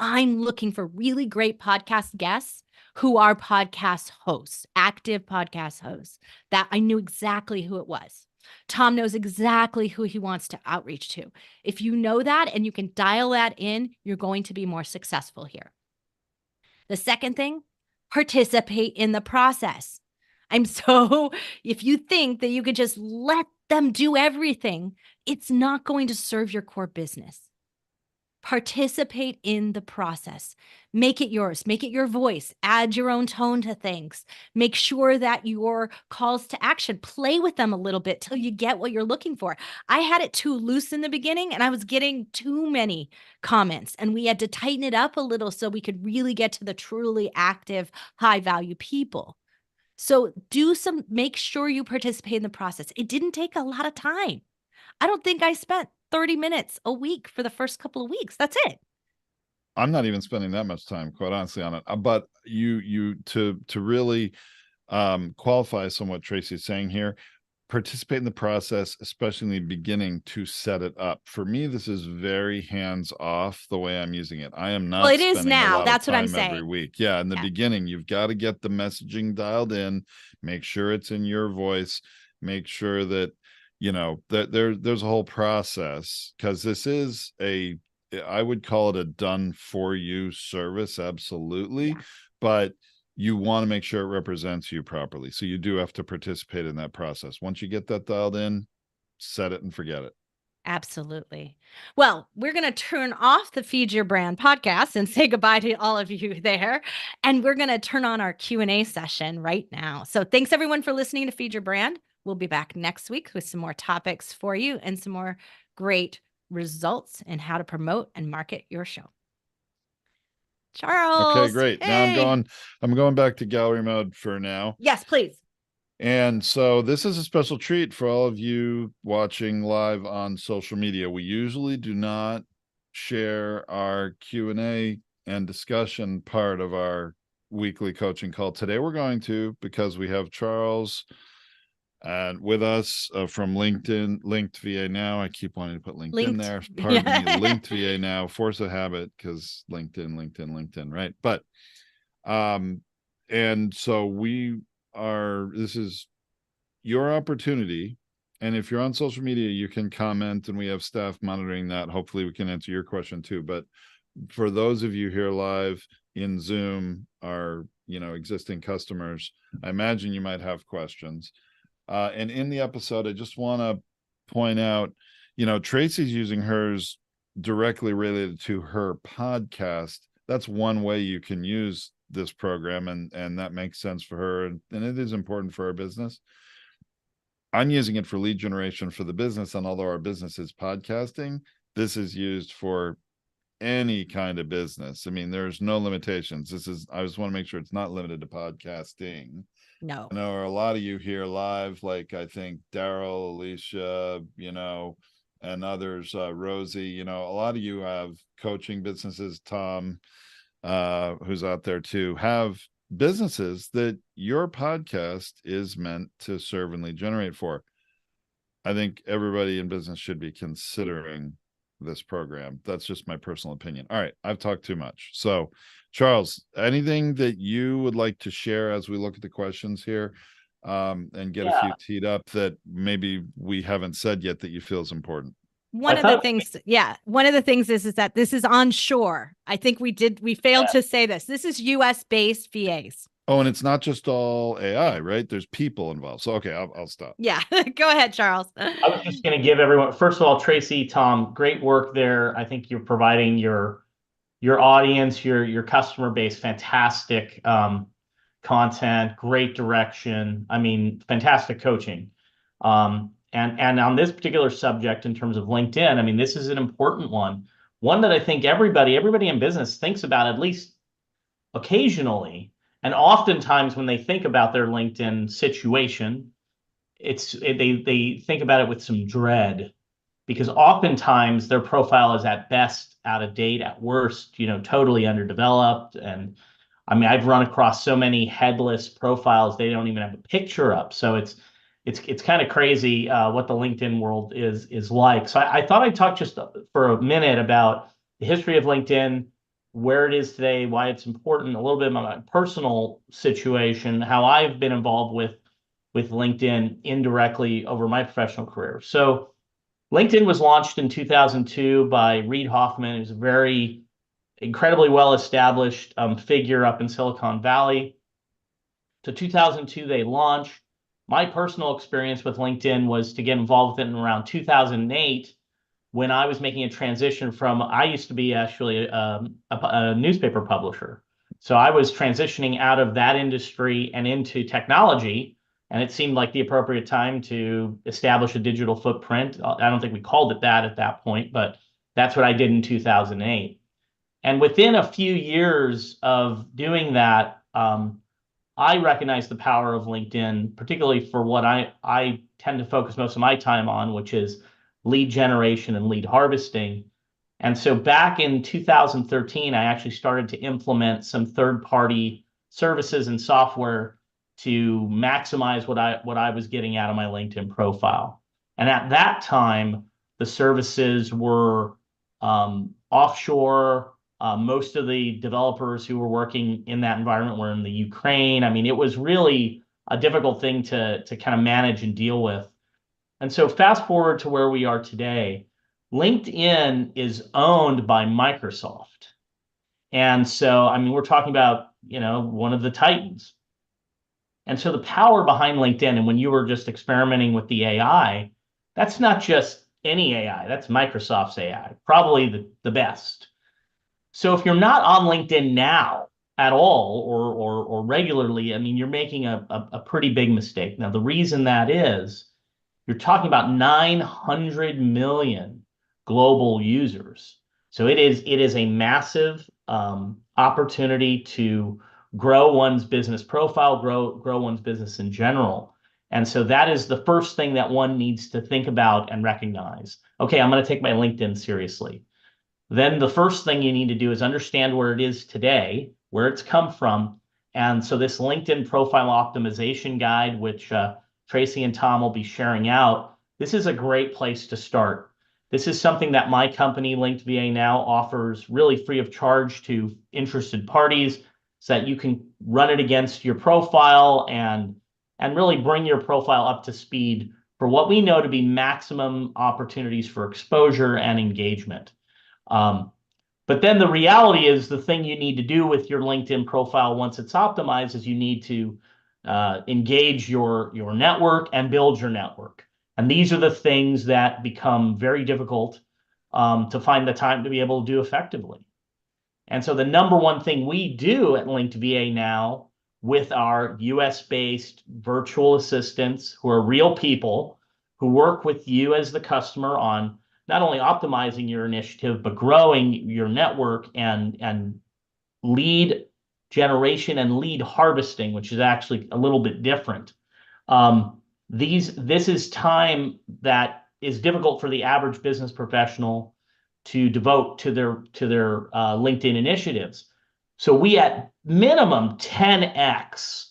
I'm looking for really great podcast guests who are podcast hosts, active podcast hosts, that I knew exactly who it was. Tom knows exactly who he wants to outreach to. If you know that and you can dial that in, you're going to be more successful here. The second thing, participate in the process. If you think that you could just let them do everything, it's not going to serve your core business. Participate in the process. Make it yours. Make it your voice. Add your own tone to things. Make sure that your calls to action, play with them a little bit till you get what you're looking for. I had it too loose in the beginning and I was getting too many comments, and we had to tighten it up a little so we could really get to the truly active, high value people. So make sure you participate in the process. It didn't take a lot of time. I don't think I spent 30 minutes a week for the first couple of weeks. That's it. I'm not even spending that much time, quite honestly, on it. But to really qualify somewhat Tracy is saying here, participate in the process, especially in the beginning, to set it up. For me, this is very hands off the way I'm using it. I am not Well, it is spending a now. lot That's of what I'm time every saying. week. Yeah, in the Yeah. beginning, you've got to get the messaging dialed in, make sure it's in your voice, make sure that that there's a whole process, because this is I would call it a done for you service, absolutely. Yeah. But you want to make sure it represents you properly. So you do have to participate in that process. Once you get that dialed in, set it and forget it. Absolutely. Well, we're going to turn off the Feed Your Brand podcast and say goodbye to all of you there. And we're going to turn on our Q&A session right now. So thanks everyone for listening to Feed Your Brand. We'll be back next week with some more topics for you and some more great results in how to promote and market your show. Charles. Okay, great. Hey. Now I'm going back to gallery mode for now. Yes, please. And so this is a special treat for all of you watching live on social media. We usually do not share our Q&A and discussion part of our weekly coaching call. Today we're going to, because we have Charles and with us from LinkedIn, Linked VA Now. I keep wanting to put LinkedIn there. Pardon me, Linked VA Now, force of habit, because LinkedIn, right? But and so this is your opportunity. And if you're on social media, you can comment and we have staff monitoring that. Hopefully we can answer your question too. But for those of you here live in Zoom, our existing customers, I imagine you might have questions. And in the episode, I just want to point out, Tracy's using hers directly related to her podcast. That's one way you can use this program, and that makes sense for her, and it is important for our business. I'm using it for lead generation for the business, and although our business is podcasting, this is used for any kind of business. I mean, there's no limitations. I just want to make sure it's not limited to podcasting. No. I know a lot of you here live, like I think Daryl, Alicia, and others, Rosie, a lot of you have coaching businesses. Tom, who's out there too, have businesses that your podcast is meant to serve and lead generate for. I think everybody in business should be considering this program. That's just my personal opinion. All right, I've talked too much. So, Charles, anything that you would like to share as we look at the questions here, and get a few teed up that maybe we haven't said yet that you feel is important? One of the things is that this is onshore. I think we failed to say this. This is US based VAs. Oh, and it's not just all AI, right? There's people involved. So, okay, I'll stop. Yeah. Go ahead, Charles. I was just going to give everyone, first of all, Tracy, Tom, great work there. I think you're providing your audience, your customer base, fantastic content, great direction. I mean, fantastic coaching. And on this particular subject, in terms of LinkedIn, I mean, this is an important one that I think everybody in business thinks about at least occasionally. And oftentimes when they think about their LinkedIn situation, they think about it with some dread, because oftentimes their profile is at best out of date, at worst, totally underdeveloped. And I mean, I've run across so many headless profiles, they don't even have a picture up. So it's kind of crazy what the LinkedIn world is like. So I thought I'd talk just for a minute about the history of LinkedIn, where it is today, why it's important, a little bit about my personal situation, how I've been involved with LinkedIn indirectly over my professional career. So LinkedIn was launched in 2002 by Reid Hoffman, who's a very incredibly well-established figure up in Silicon Valley. So 2002, they launched. My personal experience with LinkedIn was to get involved with it in around 2008, when I was making a transition from, I used to be actually a newspaper publisher. So I was transitioning out of that industry and into technology, and it seemed like the appropriate time to establish a digital footprint. I don't think we called it that at that point, but that's what I did in 2008. And within a few years of doing that, I recognized the power of LinkedIn, particularly for what I tend to focus most of my time on, which is lead generation and lead harvesting. And so back in 2013, I actually started to implement some third-party services and software to maximize what I was getting out of my LinkedIn profile. And at that time, the services were offshore. Most of the developers who were working in that environment were in the Ukraine. I mean, it was really a difficult thing to kind of manage and deal with. And so fast forward to where we are today, LinkedIn is owned by Microsoft. And so, I mean, we're talking about, one of the titans. And so the power behind LinkedIn, and when you were just experimenting with the AI, that's not just any AI, that's Microsoft's AI, probably the best. So if you're not on LinkedIn now at all or regularly, I mean, you're making a pretty big mistake. Now, the reason that is, you're talking about 900 million global users. So it is a massive opportunity to grow one's business profile, grow one's business in general. And so that is the first thing that one needs to think about and recognize. Okay, I'm going to take my LinkedIn seriously. Then the first thing you need to do is understand where it is today, where it's come from. And so this LinkedIn profile optimization guide, which Tracy and Tom will be sharing out, this is a great place to start. This is something that my company, Linked VA Now, offers really free of charge to interested parties, so that you can run it against your profile and really bring your profile up to speed for what we know to be maximum opportunities for exposure and engagement. But then the reality is, the thing you need to do with your LinkedIn profile once it's optimized is you need to engage your network and build your network. And these are the things that become very difficult to find the time to be able to do effectively. And so the number one thing we do at Linked VA Now, with our US-based virtual assistants, who are real people who work with you as the customer on not only optimizing your initiative, but growing your network and lead generation and lead harvesting, which is actually a little bit different. This is time that is difficult for the average business professional to devote to their LinkedIn initiatives. So we at minimum 10x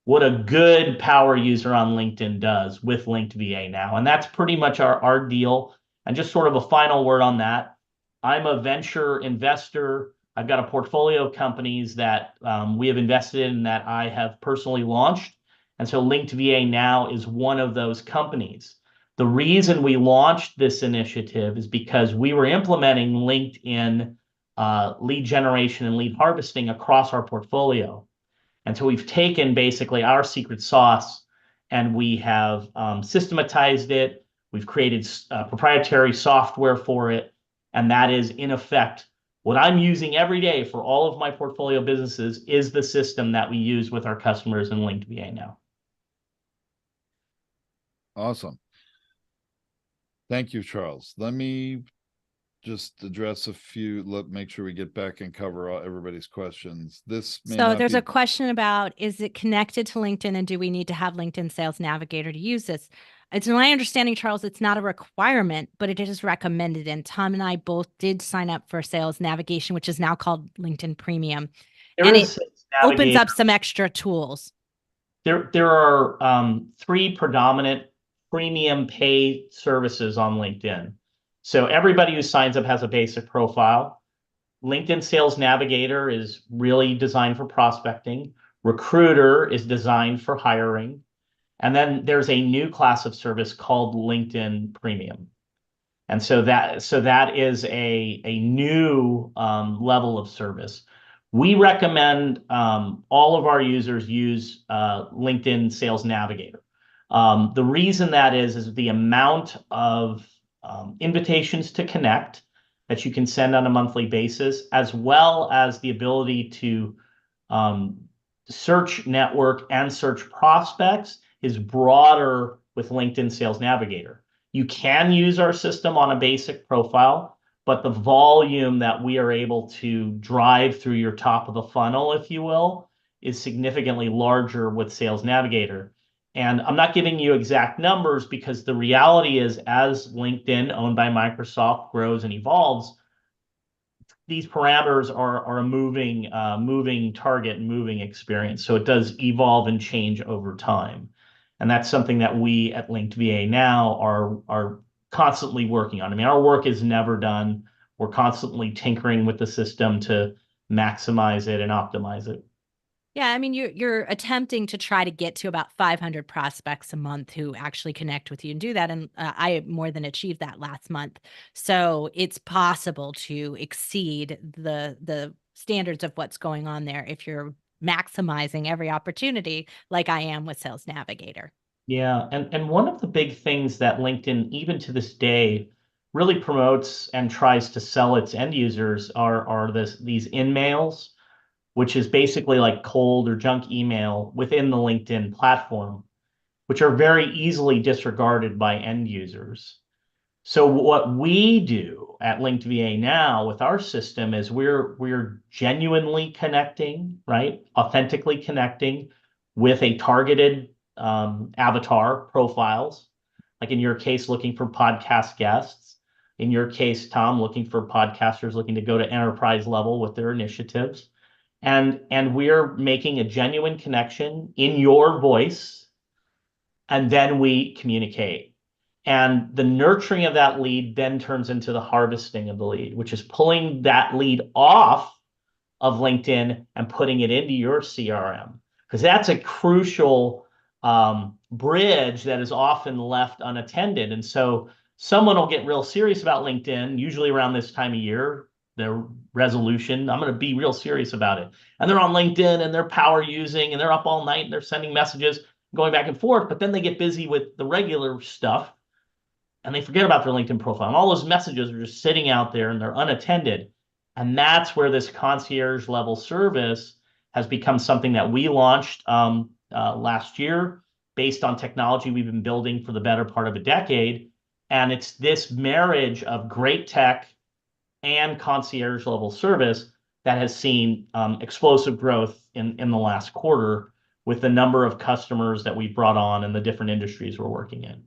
what a good power user on LinkedIn does with Linked VA now. And that's pretty much our deal. And just sort of a final word on that. I'm a venture investor. I've got a portfolio of companies that we have invested in that I have personally launched. And so Linked VA now is one of those companies. The reason we launched this initiative is because we were implementing LinkedIn lead generation and lead harvesting across our portfolio. And so we've taken basically our secret sauce and we have systematized it. We've created proprietary software for it. And that is, in effect, what I'm using every day for all of my portfolio businesses is the system that we use with our customers in Linked VA now. Awesome. Thank you, Charles. Let me just address a few, make sure we get back and cover everybody's questions. So there's a question about, is it connected to LinkedIn and do we need to have LinkedIn Sales Navigator to use this? It's my understanding, Charles, it's not a requirement, but it is recommended. And Tom and I both did sign up for Sales Navigation, which is now called LinkedIn Premium. And it opens up some extra tools. There are 3 predominant premium pay services on LinkedIn. So everybody who signs up has a basic profile. LinkedIn Sales Navigator is really designed for prospecting. Recruiter is designed for hiring. And then there's a new class of service called LinkedIn Premium. And so that is a new level of service. We recommend all of our users use LinkedIn Sales Navigator. The reason that is the amount of invitations to connect that you can send on a monthly basis, as well as the ability to search network and search prospects is broader with LinkedIn Sales Navigator. You can use our system on a basic profile, but the volume that we are able to drive through your top of the funnel, if you will, is significantly larger with Sales Navigator. And I'm not giving you exact numbers because the reality is, as LinkedIn, owned by Microsoft, grows and evolves, these parameters are a moving target and moving experience. So it does evolve and change over time. And that's something that we at Linked VA now are constantly working on. I mean, our work is never done. We're constantly tinkering with the system to maximize it and optimize it. Yeah, I mean, you're attempting to try to get to about 500 prospects a month who actually connect with you and do that. And I more than achieved that last month. So it's possible to exceed the standards of what's going on there if you're maximizing every opportunity like I am with Sales Navigator. Yeah, and one of the big things that LinkedIn, even to this day, really promotes and tries to sell its end users are these in-mails, which is basically like cold or junk email within the LinkedIn platform, which are very easily disregarded by end users. So what we do at Linked VA now with our system is we're genuinely connecting, right? Authentically connecting with a targeted avatar profiles. Like in your case, looking for podcast guests. In your case, Tom, looking for podcasters looking to go to enterprise level with their initiatives. And we're making a genuine connection in your voice, and then we communicate. And the nurturing of that lead then turns into the harvesting of the lead, which is pulling that lead off of LinkedIn and putting it into your CRM, because that's a crucial bridge that is often left unattended. And so someone will get real serious about LinkedIn, usually around this time of year, their resolution, I'm going to be real serious about it. And they're on LinkedIn and they're power using and they're up all night and they're sending messages going back and forth, but then they get busy with the regular stuff and they forget about their LinkedIn profile. And all those messages are just sitting out there and they're unattended. And that's where this concierge level service has become something that we launched last year based on technology we've been building for the better part of a decade. And it's this marriage of great tech and concierge level service that has seen explosive growth in the last quarter with the number of customers that we brought on and the different industries we're working in.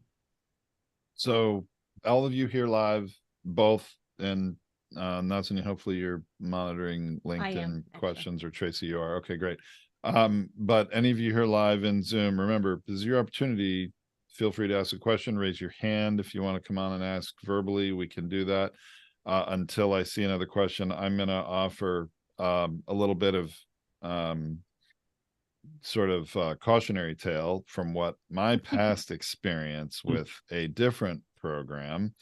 So all of you here live, both, and Nathan, hopefully you're monitoring LinkedIn actually. questions, or Tracy, you are. Okay, great. But any of you here live in Zoom, remember, this is your opportunity. Feel free to ask a question, raise your hand. If you want to come on and ask verbally, we can do that. Until I see another question, I'm going to offer a little bit of sort of cautionary tale from what my past experience with a different program.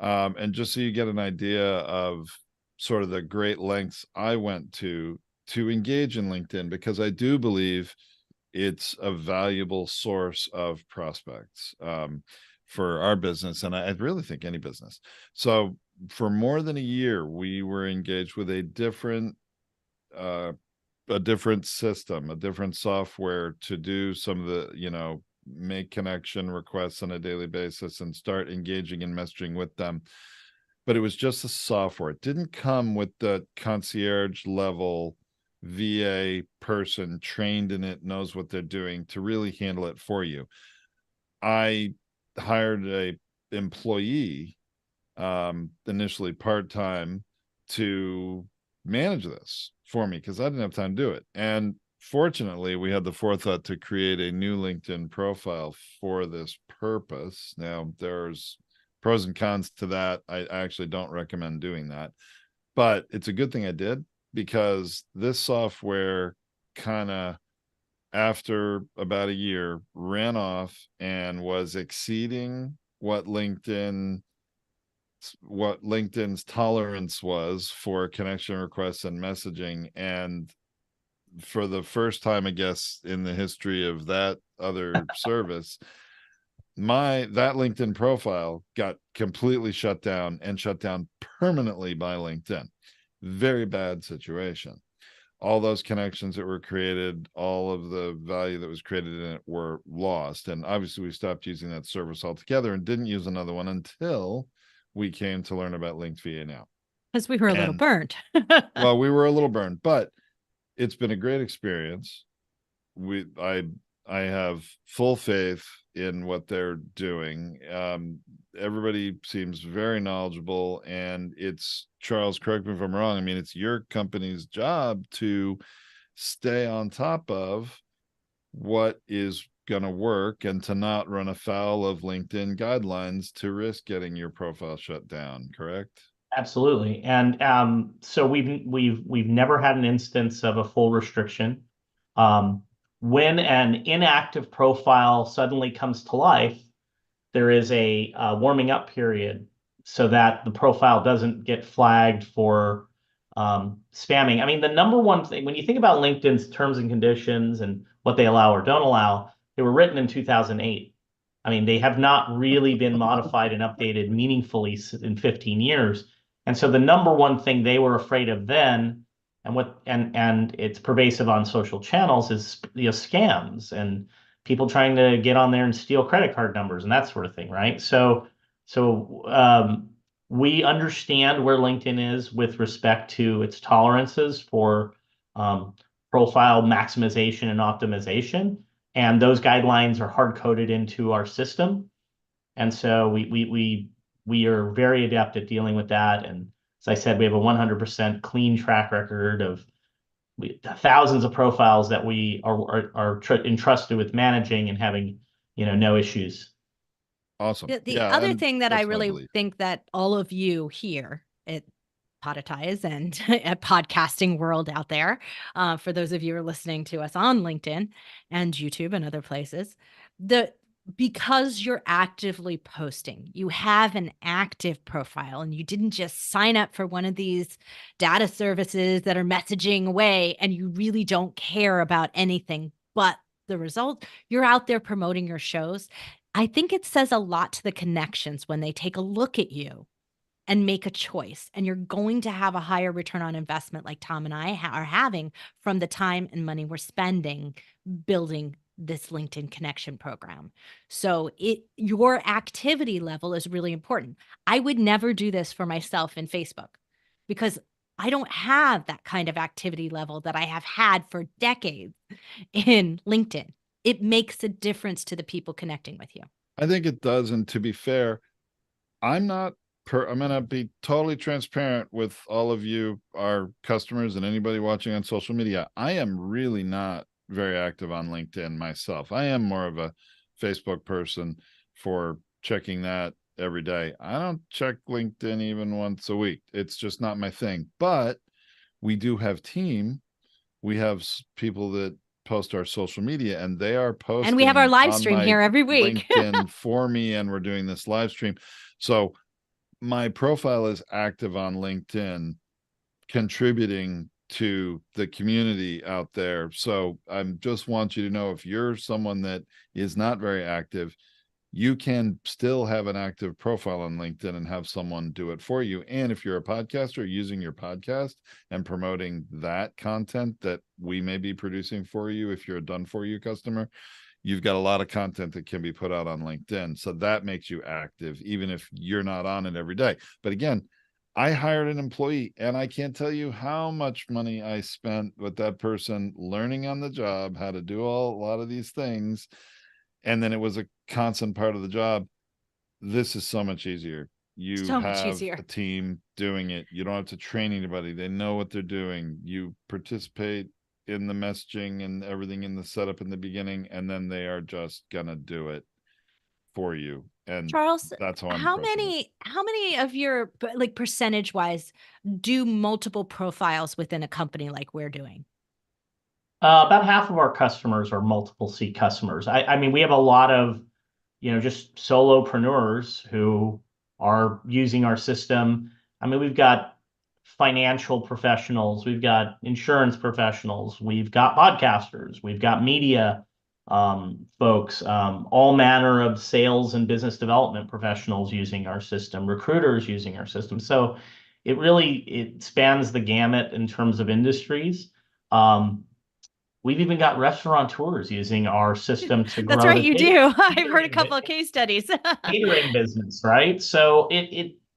And just so you get an idea of sort of the great lengths I went to engage in LinkedIn, because I do believe it's a valuable source of prospects for our business. And I really think any business. So for more than a year, we were engaged with a different system, a different software to do some of the, make connection requests on a daily basis and start engaging in messaging with them. But it was just the software. It didn't come with the concierge level VA person trained in it, knows what they're doing to really handle it for you. I hired a employee, initially part-time, to manage this for me because I didn't have time to do it. And fortunately, we had the forethought to create a new LinkedIn profile for this purpose. Now, there's pros and cons to that. I actually don't recommend doing that, but it's a good thing I did, because this software kind of, after about a year, ran off and was exceeding what LinkedIn's tolerance was for connection requests and messaging. And for the first time, I guess, in the history of that other service, that LinkedIn profile got completely shut down, and shut down permanently by LinkedIn. Very bad situation. All those connections that were created, all of the value that was created in it, were lost. And obviously we stopped using that service altogether and didn't use another one until we came to learn about Linked VA Now. Because we were a little burned. Well, we were a little burned, but it's been a great experience. I have full faith in what they're doing. Everybody seems very knowledgeable, and it's, Charles, correct me if I'm wrong, I mean, it's your company's job to stay on top of what is going to work and to not run afoul of LinkedIn guidelines to risk getting your profile shut down, correct? Absolutely. And so we've never had an instance of a full restriction. When an inactive profile suddenly comes to life, there is a warming up period so that the profile doesn't get flagged for spamming. I mean, the number one thing, when you think about LinkedIn's terms and conditions and what they allow or don't allow, they were written in 2008. I mean, they have not really been modified and updated meaningfully in 15 years. And so the number one thing they were afraid of then, and it's pervasive on social channels, is scams and people trying to get on there and steal credit card numbers and that sort of thing, right? So we understand where LinkedIn is with respect to its tolerances for profile maximization and optimization, and those guidelines are hard coded into our system. And so we are very adept at dealing with that. And as I said, we have a 100% clean track record of thousands of profiles that we are entrusted with managing and having, no issues. Awesome. The other thing that I really think that all of you here at Podetize and at podcasting world out there, for those of you who are listening to us on LinkedIn and YouTube and other places, because you're actively posting, you have an active profile, and you didn't just sign up for one of these data services that are messaging away and you really don't care about anything but the result. You're out there promoting your shows. I think it says a lot to the connections when they take a look at you and make a choice, and you're going to have a higher return on investment, like Tom and I are having, from the time and money we're spending building this LinkedIn connection program. So your activity level is really important. I would never do this for myself in Facebook because I don't have that kind of activity level that I have had for decades in LinkedIn. It makes a difference to the people connecting with you. I think it does. And to be fair, I'm going to be totally transparent with all of you, our customers, and anybody watching on social media. I am really not very active on LinkedIn myself. I am more of a Facebook person for checking that every day. I don't check LinkedIn even once a week. It's just not my thing. But we do have team. We have people that post our social media, and they are posting. And we have our live on stream my here every week. LinkedIn for me, and we're doing this live stream. So my profile is active on LinkedIn, contributing to the community out there. So I just want you to know, if you're someone that is not very active, you can still have an active profile on LinkedIn and have someone do it for you. And if you're a podcaster, using your podcast and promoting that content that we may be producing for you, if you're a done for you customer, you've got a lot of content that can be put out on LinkedIn. So that makes you active, even if you're not on it every day. But again, I hired an employee, and I can't tell you how much money I spent with that person learning on the job how to do a lot of these things. And then it was a constant part of the job. This is so much easier. You So much have easier. a team doing it. You don't have to train anybody. They know what they're doing. You participate in the messaging and everything in the setup in the beginning, and then they are just gonna do it for you. And Charles, that's how I'm how approaching it. many of your, like, percentage wise, do multiple profiles within a company like we're doing? About half of our customers are multiple seat customers. I mean, we have a lot of, just solopreneurs who are using our system. I mean, we've got financial professionals, we've got insurance professionals, we've got podcasters, we've got media folks, all manner of sales and business development professionals using our system, recruiters using our system. So it spans the gamut in terms of industries. We've even got restaurateurs using our system to grow. That's right, you do. I've heard a catering couple of case studies. catering business, right? So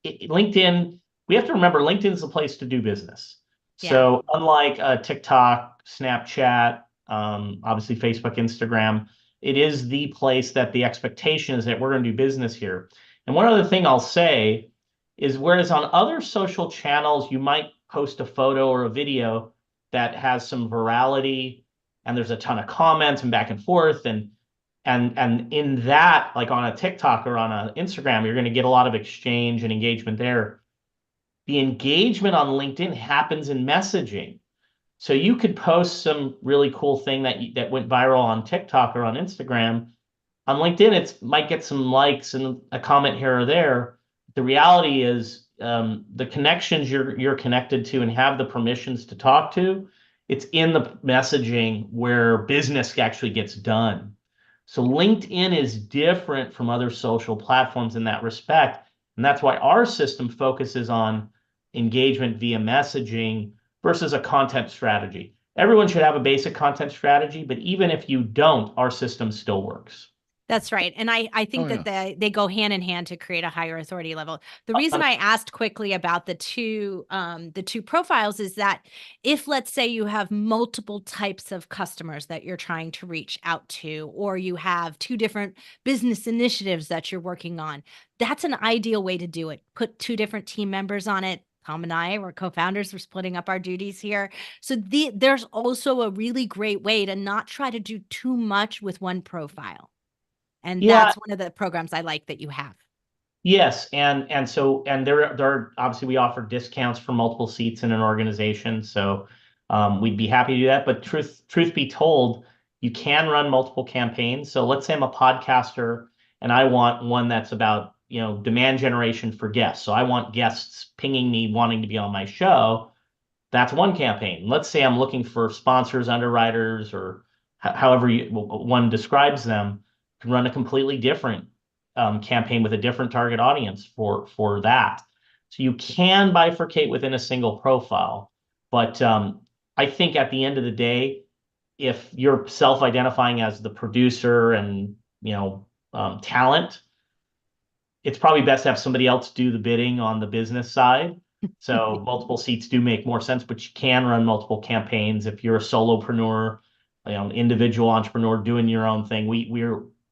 LinkedIn, we have to remember LinkedIn is a place to do business. Yeah. So unlike TikTok, Snapchat, obviously Facebook, Instagram, it is the place that the expectation is that we're going to do business here. And one other thing I'll say is, whereas on other social channels, you might post a photo or a video that has some virality, and there's a ton of comments and back and forth, and in that, like on a TikTok or on an Instagram, you're going to get a lot of exchange and engagement there. The engagement on LinkedIn happens in messaging. So you could post some really cool thing that went viral on TikTok or on Instagram. On LinkedIn, it might get some likes and a comment here or there. The reality is, the connections you're connected to and have the permissions to talk to, it's in the messaging where business actually gets done. So LinkedIn is different from other social platforms in that respect. And that's why our system focuses on engagement via messaging versus a content strategy. Everyone should have a basic content strategy, but even if you don't, our system still works. That's right. And I think that they go hand in hand to create a higher authority level. The reason I asked quickly about the two profiles is that if, let's say, you have multiple types of customers that you're trying to reach out to, or you have two different business initiatives that you're working on, that's an ideal way to do it. Put two different team members on it. Tom and I, we're co-founders, we're splitting up our duties here. So there's also a really great way to not try to do too much with one profile. And that's one of the programs I like that you have. Yes, and there are obviously, we offer discounts for multiple seats in an organization, so we'd be happy to do that. But truth be told, you can run multiple campaigns. So let's say I'm a podcaster and I want one that's about demand generation for guests. So I want guests pinging me wanting to be on my show. That's one campaign. Let's say I'm looking for sponsors, underwriters, or however one describes them. Can run a completely different campaign with a different target audience for that. So you can bifurcate within a single profile, but I think at the end of the day, if you're self-identifying as the producer and, talent, it's probably best to have somebody else do the bidding on the business side. So multiple seats do make more sense, but you can run multiple campaigns if you're a solopreneur, individual entrepreneur doing your own thing.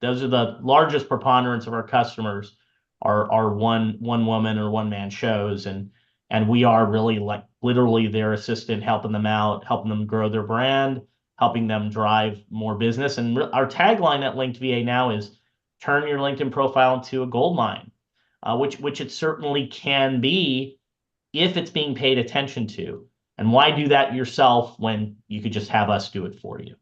Those are the largest preponderance of our customers are one woman or one man shows, and we are really like literally their assistant, helping them out, helping them grow their brand, helping them drive more business. And our tagline at Linked VA now is turn your LinkedIn profile into a gold mine, which it certainly can be if it's being paid attention to. And why do that yourself when you could just have us do it for you?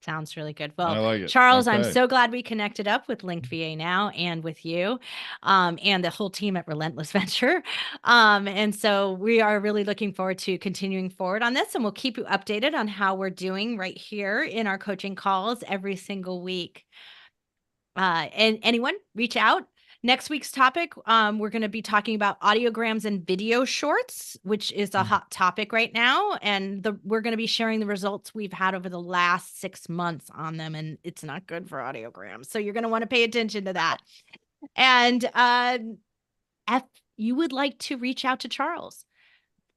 Sounds really good. I Well, like it. Charles, I'm Okay. so glad we connected up with Linked VA now and with you, and the whole team at Relentless Venture. And so we are really looking forward to continuing forward on this, and we'll keep you updated on how we're doing right here in our coaching calls every single week. And anyone reach out. Next week's topic, we're going to be talking about audiograms and video shorts, which is a hot topic right now. And we're going to be sharing the results we've had over the last 6 months on them. And it's not good for audiograms. So you're going to want to pay attention to that. And if you would like to reach out to Charles,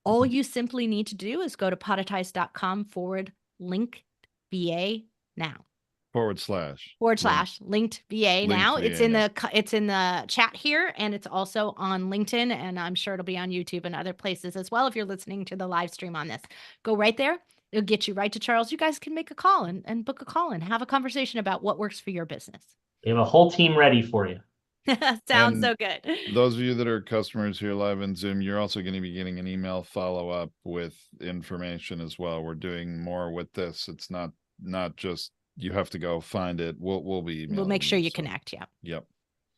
all you simply need to do is go to podetize.com/link VA now. // Linked VA now. VA It's in now. it's in the chat here, and it's also on LinkedIn, and I'm sure it'll be on YouTube and other places as well. If you're listening to the live stream on this, go right there. It'll get you right to Charles. You guys can make a call and book a call and have a conversation about what works for your business. We have a whole team ready for you. Sounds And so good. Those of you that are customers here live in Zoom, you're also going to be getting an email follow-up with information as well. We're doing more with this. It's not just you have to go find it. We'll be We'll make sure you so. connect. Yeah. Yep.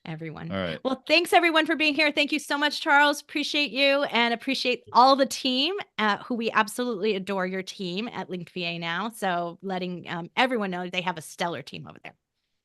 Everyone. All right. Well, thanks everyone for being here. Thank you so much, Charles. Appreciate you and appreciate all the team who we absolutely adore your team at Linked VA now. So letting everyone know they have a stellar team over there.